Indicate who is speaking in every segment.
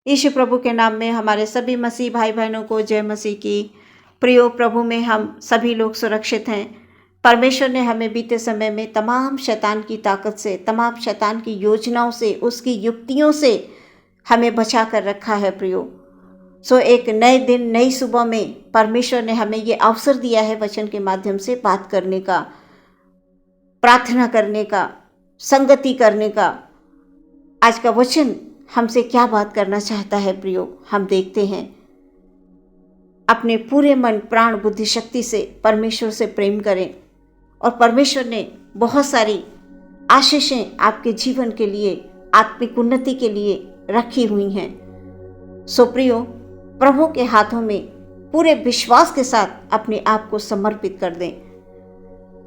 Speaker 1: यीशु प्रभु के नाम में हमारे सभी मसीह भाई बहनों को जय मसीह की। प्रियो प्रभु में हम सभी लोग सुरक्षित हैं। परमेश्वर ने हमें बीते समय में तमाम शैतान की ताकत से, तमाम शैतान की योजनाओं से, उसकी युक्तियों से हमें बचा कर रखा है प्रियो। सो एक नए दिन, नई सुबह में परमेश्वर ने हमें ये अवसर दिया है वचन के माध्यम से बात करने का, प्रार्थना करने का, संगति करने का। आज का वचन हमसे क्या बात करना चाहता है प्रियो, हम देखते हैं। अपने पूरे मन, प्राण, बुद्धि, शक्ति से परमेश्वर से प्रेम करें और परमेश्वर ने बहुत सारी आशीषें आपके जीवन के लिए, आत्मिक उन्नति के लिए रखी हुई हैं। सो प्रियो, प्रभु के हाथों में पूरे विश्वास के साथ अपने आप को समर्पित कर दें।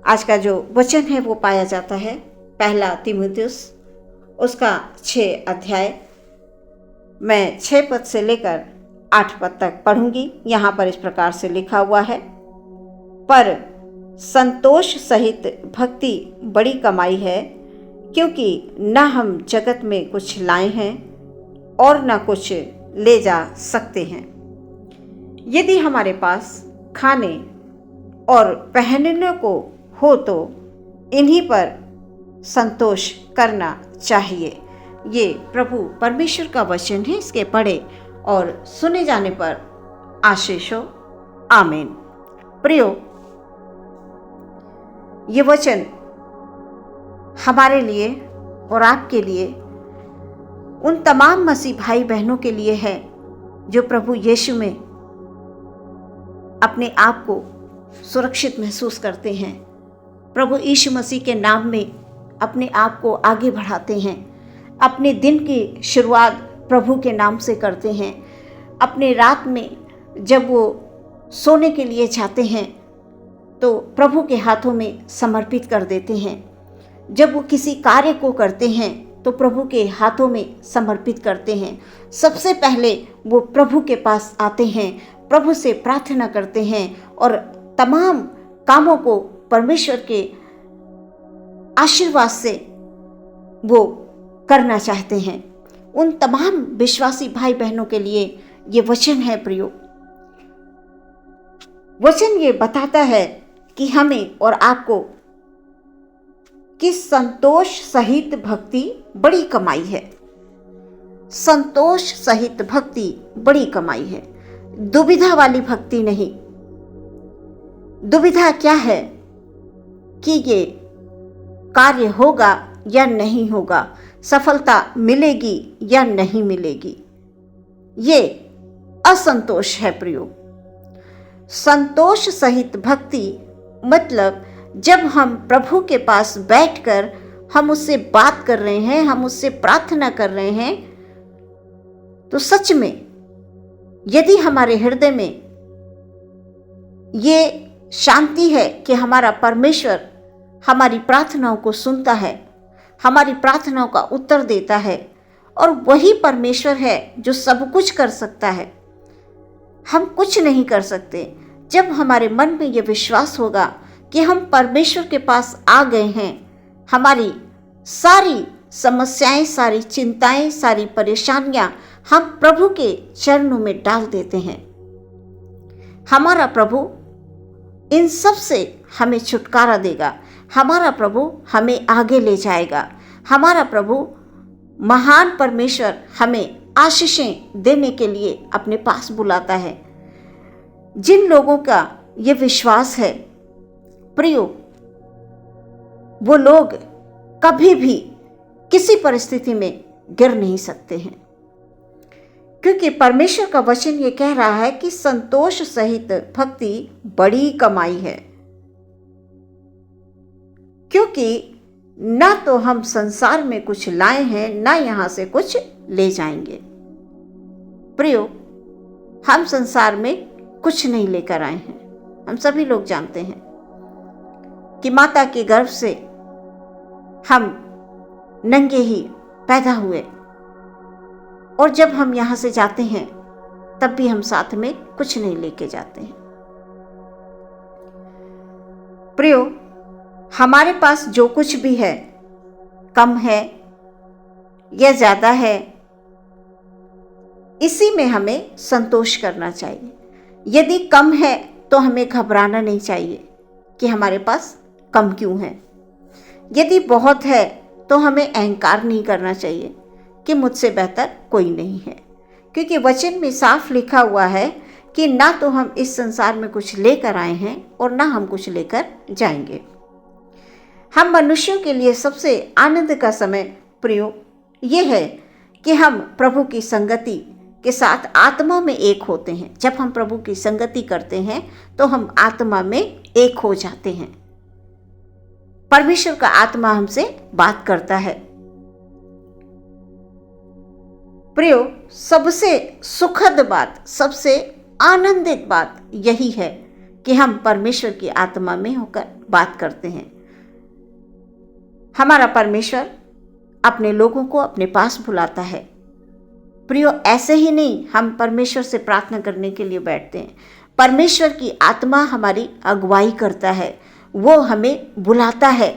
Speaker 1: आज का जो वचन है वो पाया जाता है पहला तीमुथियुस उसका 6 अध्याय। मैं 6 पद से लेकर 8 पद तक पढ़ूंगी। यहाँ पर इस प्रकार से लिखा हुआ है, पर संतोष सहित भक्ति बड़ी कमाई है, क्योंकि न हम जगत में कुछ लाए हैं और न कुछ ले जा सकते हैं। यदि हमारे पास खाने और पहनने को हो तो इन्हीं पर संतोष करना चाहिए। ये प्रभु परमेश्वर का वचन है। इसके पढ़े और सुने जाने पर आशीष हो। आमीन। प्रियो, ये वचन हमारे लिए और आपके लिए, उन तमाम मसीह भाई बहनों के लिए है जो प्रभु यीशु में अपने आप को सुरक्षित महसूस करते हैं, प्रभु यीशु मसीह के नाम में अपने आप को आगे बढ़ाते हैं, अपने दिन की शुरुआत प्रभु के नाम से करते हैं, अपने रात में जब वो सोने के लिए जाते हैं तो प्रभु के हाथों में समर्पित कर देते हैं, जब वो किसी कार्य को करते हैं तो प्रभु के हाथों में समर्पित करते हैं। सबसे पहले वो प्रभु के पास आते हैं, प्रभु से प्रार्थना करते हैं और तमाम कामों को परमेश्वर के आशीर्वाद से वो करना चाहते हैं। उन तमाम विश्वासी भाई बहनों के लिए ये वचन है प्रियो। वचन ये बताता है कि हमें और आपको कि संतोष सहित भक्ति बड़ी कमाई है। संतोष सहित भक्ति बड़ी कमाई है, दुविधा वाली भक्ति नहीं। दुविधा क्या है कि ये कार्य होगा या नहीं होगा, सफलता मिलेगी या नहीं मिलेगी, ये असंतोष है प्रियो। संतोष सहित भक्ति मतलब जब हम प्रभु के पास बैठकर हम उससे बात कर रहे हैं, हम उससे प्रार्थना कर रहे हैं, तो सच में यदि हमारे हृदय में ये शांति है कि हमारा परमेश्वर हमारी प्रार्थनाओं को सुनता है, हमारी प्रार्थनाओं का उत्तर देता है, और वही परमेश्वर है जो सब कुछ कर सकता है, हम कुछ नहीं कर सकते। जब हमारे मन में ये विश्वास होगा कि हम परमेश्वर के पास आ गए हैं, हमारी सारी समस्याएं, सारी चिंताएं, सारी परेशानियां हम प्रभु के चरणों में डाल देते हैं, हमारा प्रभु इन सब से हमें छुटकारा देगा, हमारा प्रभु हमें आगे ले जाएगा, हमारा प्रभु महान परमेश्वर हमें आशीषें देने के लिए अपने पास बुलाता है। जिन लोगों का ये विश्वास है प्रियो, वो लोग कभी भी किसी परिस्थिति में गिर नहीं सकते हैं, क्योंकि परमेश्वर का वचन ये कह रहा है कि संतोष सहित भक्ति बड़ी कमाई है, क्योंकि ना तो हम संसार में कुछ लाए हैं, ना यहाँ से कुछ ले जाएंगे। प्रियो, हम संसार में कुछ नहीं लेकर आए हैं। हम सभी लोग जानते हैं कि माता के गर्भ से हम नंगे ही पैदा हुए, और जब हम यहाँ से जाते हैं तब भी हम साथ में कुछ नहीं लेके जाते हैं। प्रियो, हमारे पास जो कुछ भी है, कम है या ज़्यादा है, इसी में हमें संतोष करना चाहिए। यदि कम है तो हमें घबराना नहीं चाहिए कि हमारे पास कम क्यों है। यदि बहुत है तो हमें अहंकार नहीं करना चाहिए कि मुझसे बेहतर कोई नहीं है, क्योंकि वचन में साफ लिखा हुआ है कि ना तो हम इस संसार में कुछ लेकर आए हैं और ना हम कुछ लेकर जाएंगे। हम मनुष्यों के लिए सबसे आनंद का समय प्रियो ये है कि हम प्रभु की संगति के साथ आत्मा में एक होते हैं। जब हम प्रभु की संगति करते हैं तो हम आत्मा में एक हो जाते हैं। परमेश्वर का आत्मा हमसे बात करता है। प्रियो, सबसे सुखद बात, सबसे आनंदित बात यही है कि हम परमेश्वर की आत्मा में होकर बात करते हैं। हमारा परमेश्वर अपने लोगों को अपने पास बुलाता है। प्रियो, ऐसे ही नहीं हम परमेश्वर से प्रार्थना करने के लिए बैठते हैं। परमेश्वर की आत्मा हमारी अगुवाई करता है, वो हमें बुलाता है,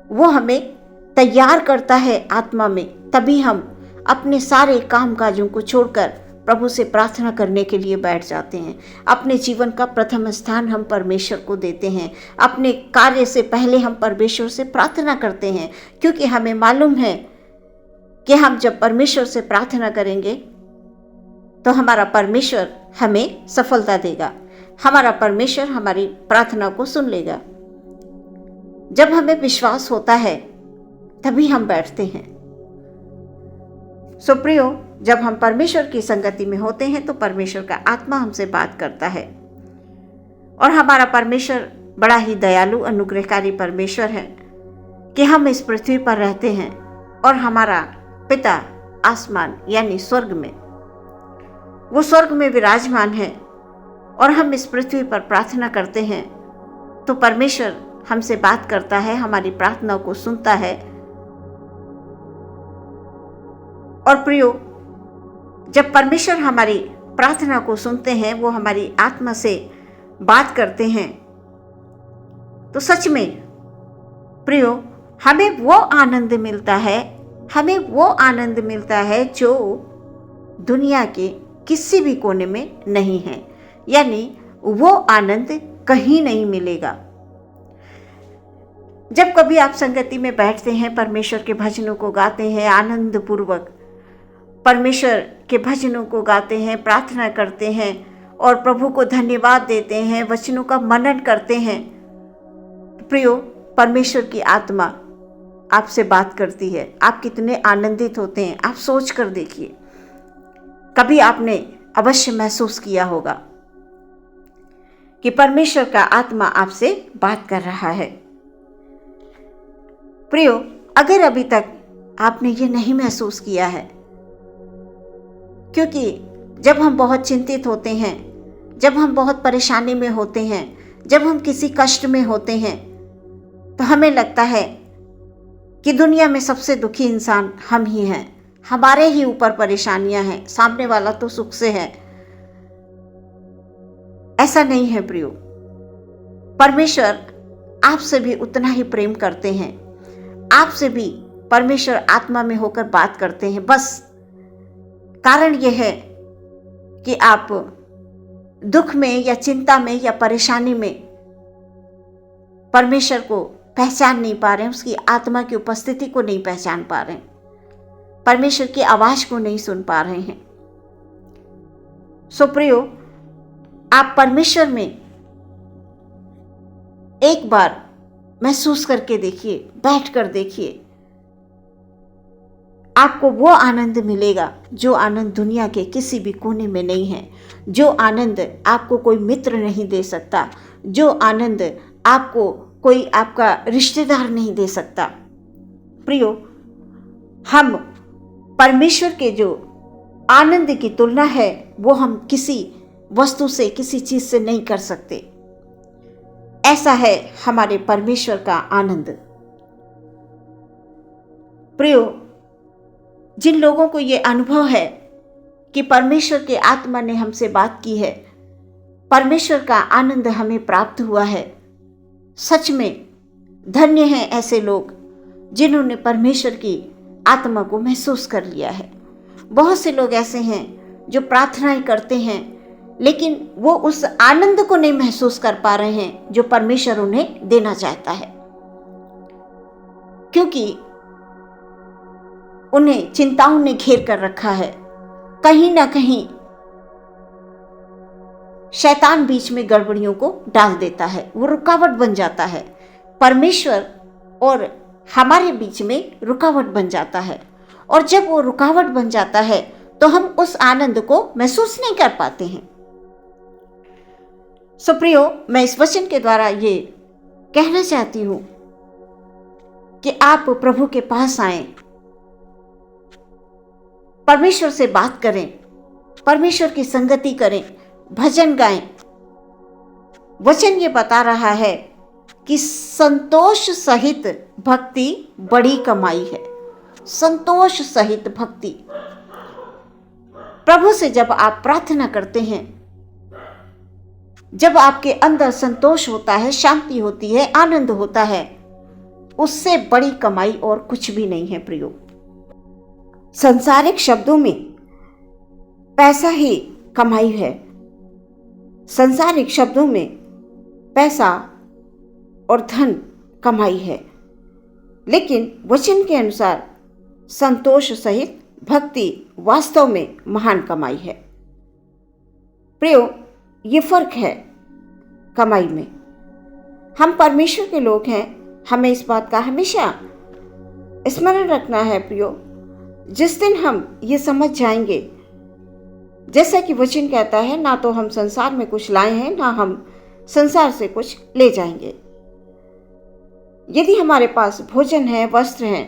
Speaker 1: वो हमें तैयार करता है आत्मा में। तभी हम अपने सारे काम काजों को छोड़कर प्रभु से प्रार्थना करने के लिए बैठ जाते हैं। अपने जीवन का प्रथम स्थान हम परमेश्वर को देते हैं। अपने कार्य से पहले हम परमेश्वर से प्रार्थना करते हैं, क्योंकि हमें मालूम है कि हम जब परमेश्वर से प्रार्थना करेंगे तो हमारा परमेश्वर हमें सफलता देगा, हमारा परमेश्वर हमारी प्रार्थना को सुन लेगा। जब हमें विश्वास होता है तभी हम बैठते हैं। सो प्रियो, जब हम परमेश्वर की संगति में होते हैं तो परमेश्वर का आत्मा हमसे बात करता है। और हमारा परमेश्वर बड़ा ही दयालु अनुग्रहकारी परमेश्वर है कि हम इस पृथ्वी पर रहते हैं और हमारा पिता आसमान यानी स्वर्ग में, वो स्वर्ग में विराजमान है और हम इस पृथ्वी पर प्रार्थना करते हैं तो परमेश्वर हमसे बात करता है, हमारी प्रार्थना को सुनता है। और प्रियो, जब परमेश्वर हमारी प्रार्थना को सुनते हैं, वो हमारी आत्मा से बात करते हैं, तो सच में प्रियो हमें वो आनंद मिलता है, हमें वो आनंद मिलता है जो दुनिया के किसी भी कोने में नहीं है। यानी वो आनंद कहीं नहीं मिलेगा। जब कभी आप संगति में बैठते हैं, परमेश्वर के भजनों को गाते हैं, आनंद पूर्वक परमेश्वर के भजनों को गाते हैं, प्रार्थना करते हैं और प्रभु को धन्यवाद देते हैं, वचनों का मनन करते हैं, प्रियो परमेश्वर की आत्मा आपसे बात करती है। आप कितने आनंदित होते हैं, आप सोच कर देखिए। कभी आपने अवश्य महसूस किया होगा कि परमेश्वर का आत्मा आपसे बात कर रहा है। प्रियो, अगर अभी तक आपने ये नहीं महसूस किया है, क्योंकि जब हम बहुत चिंतित होते हैं, जब हम बहुत परेशानी में होते हैं, जब हम किसी कष्ट में होते हैं, तो हमें लगता है कि दुनिया में सबसे दुखी इंसान हम ही हैं, हमारे ही ऊपर परेशानियां हैं, सामने वाला तो सुख से है। ऐसा नहीं है प्रियो, परमेश्वर आपसे भी उतना ही प्रेम करते हैं, आपसे भी परमेश्वर आत्मा में होकर बात करते हैं। बस कारण यह है कि आप दुख में या चिंता में या परेशानी में परमेश्वर को पहचान नहीं पा रहे हैं, उसकी आत्मा की उपस्थिति को नहीं पहचान पा रहे हैं, परमेश्वर की आवाज को नहीं सुन पा रहे हैं। सो प्रियो, आप परमेश्वर में एक बार महसूस करके देखिए, बैठ कर देखिए, आपको वो आनंद मिलेगा जो आनंद दुनिया के किसी भी कोने में नहीं है, जो आनंद आपको कोई मित्र नहीं दे सकता, जो आनंद आपको कोई आपका रिश्तेदार नहीं दे सकता। प्रियो, हम परमेश्वर के जो आनंद की तुलना है वो हम किसी वस्तु से, किसी चीज से नहीं कर सकते। ऐसा है हमारे परमेश्वर का आनंद। प्रियो, जिन लोगों को ये अनुभव है कि परमेश्वर के आत्मा ने हमसे बात की है, परमेश्वर का आनंद हमें प्राप्त हुआ है, सच में धन्य हैं ऐसे लोग जिन्होंने परमेश्वर की आत्मा को महसूस कर लिया है। बहुत से लोग ऐसे हैं जो प्रार्थनाएं करते हैं, लेकिन वो उस आनंद को नहीं महसूस कर पा रहे हैं जो परमेश्वर उन्हें देना चाहता है, क्योंकि उन्हें चिंताओं ने घेर कर रखा है। कहीं ना कहीं शैतान बीच में गड़बड़ियों को डाल देता है, वो रुकावट बन जाता है। परमेश्वर और हमारे बीच में रुकावट बन जाता है, और जब वो रुकावट बन जाता है तो हम उस आनंद को महसूस नहीं कर पाते हैं। सो प्रियो, मैं इस वचन के द्वारा ये कहना चाहती हूं कि आप प्रभु के पास आएं, परमेश्वर से बात करें, परमेश्वर की संगति करें, भजन गाएं। वचन ये बता रहा है कि संतोष सहित भक्ति बड़ी कमाई है। संतोष सहित भक्ति। प्रभु से जब आप प्रार्थना करते हैं, जब आपके अंदर संतोष होता है, शांति होती है, आनंद होता है, उससे बड़ी कमाई और कुछ भी नहीं है प्रियो। संसारिक शब्दों में पैसा ही कमाई है। संसारिक शब्दों में पैसा और धन कमाई है, लेकिन वचन के अनुसार संतोष सहित भक्ति वास्तव में महान कमाई है। प्रियो, ये फर्क है कमाई में। हम परमेश्वर के लोग हैं, हमें इस बात का हमेशा स्मरण रखना है प्रियो। जिस दिन हम ये समझ जाएंगे, जैसा कि वचन कहता है, ना तो हम संसार में कुछ लाए हैं, ना हम संसार से कुछ ले जाएंगे। यदि हमारे पास भोजन है, वस्त्र हैं,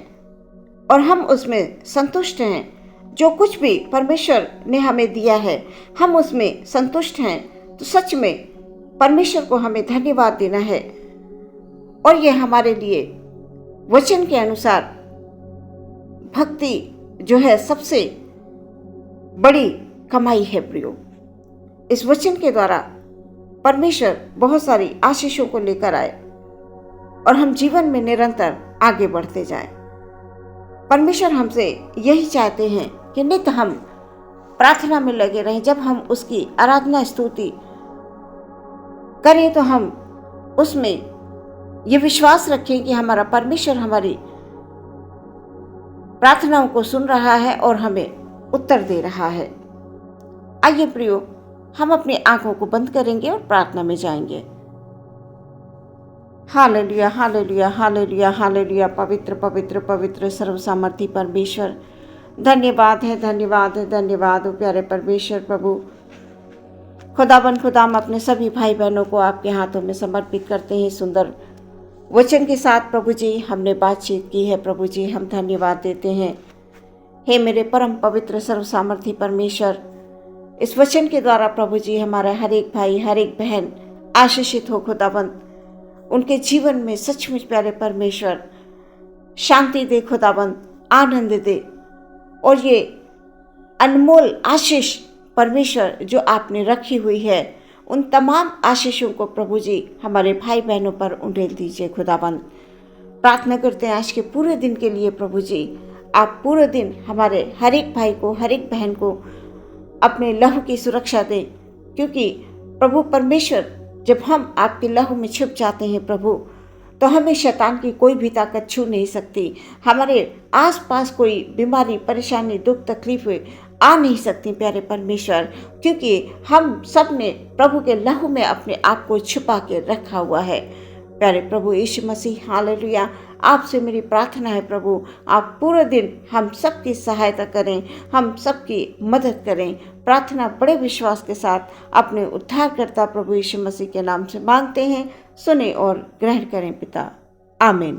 Speaker 1: और हम उसमें संतुष्ट हैं, जो कुछ भी परमेश्वर ने हमें दिया है हम उसमें संतुष्ट हैं, तो सच में परमेश्वर को हमें धन्यवाद देना है। और ये हमारे लिए वचन के अनुसार भक्ति जो है सबसे बड़ी कमाई है प्रियो। इस वचन के द्वारा परमेश्वर बहुत सारी आशीषों को लेकर आए और हम जीवन में निरंतर आगे बढ़ते जाएं। परमेश्वर हमसे यही चाहते हैं कि नित्य हम प्रार्थना में लगे रहें। जब हम उसकी आराधना स्तुति करें तो हम उसमें ये विश्वास रखें कि हमारा परमेश्वर हमारी प्रार्थनाओं को सुन रहा है और हमें उत्तर दे रहा है। आइए प्रियो, हम अपनी आंखों को बंद करेंगे और प्रार्थना में जाएंगे। Hallelujah, hallelujah, hallelujah, hallelujah. पवित्र पवित्र पवित्र सर्वसामर्थी परमेश्वर, धन्यवाद है, धन्यवाद है, धन्यवाद हो प्यारे परमेश्वर प्रभु। खुदाबन खुदाम अपने सभी भाई बहनों को आपके हाथों में समर्पित करते हैं। सुंदर वचन के साथ प्रभु जी हमने बातचीत की है। प्रभु जी हम धन्यवाद देते हैं। हे मेरे परम पवित्र सर्वसामर्थी परमेश्वर, इस वचन के द्वारा प्रभु जी हमारा हर एक भाई हर एक बहन आशीषित हो खुदाबंद। उनके जीवन में सचमुच प्यारे परमेश्वर शांति दे खुदाबंद, आनंद दे। और ये अनमोल आशीष परमेश्वर जो आपने रखी हुई है, उन तमाम आशीषों को प्रभु जी हमारे भाई बहनों पर उंडेल दीजिए खुदाबंद। प्रार्थना करते हैं आज के पूरे दिन के लिए प्रभु जी, आप पूरे दिन हमारे हर एक भाई को हर एक बहन को अपने लहू की सुरक्षा दें, क्योंकि प्रभु परमेश्वर जब हम आपके लहू में छिप जाते हैं प्रभु, तो हमें शैतान की कोई भी ताकत छू नहीं सकती। हमारे आसपास कोई बीमारी, परेशानी, दुख, तकलीफें आ नहीं सकती प्यारे परमेश्वर, क्योंकि हम सब ने प्रभु के लहू में अपने आप को छुपा के रखा हुआ है। प्यारे प्रभु यीशु मसीह, हालेलुया। आपसे मेरी प्रार्थना है प्रभु, आप पूरे दिन हम सबकी सहायता करें, हम सबकी मदद करें। प्रार्थना बड़े विश्वास के साथ अपने उद्धारकर्ता प्रभु यीशु मसीह के नाम से मांगते हैं। सुने और ग्रहण करें पिता, आमीन।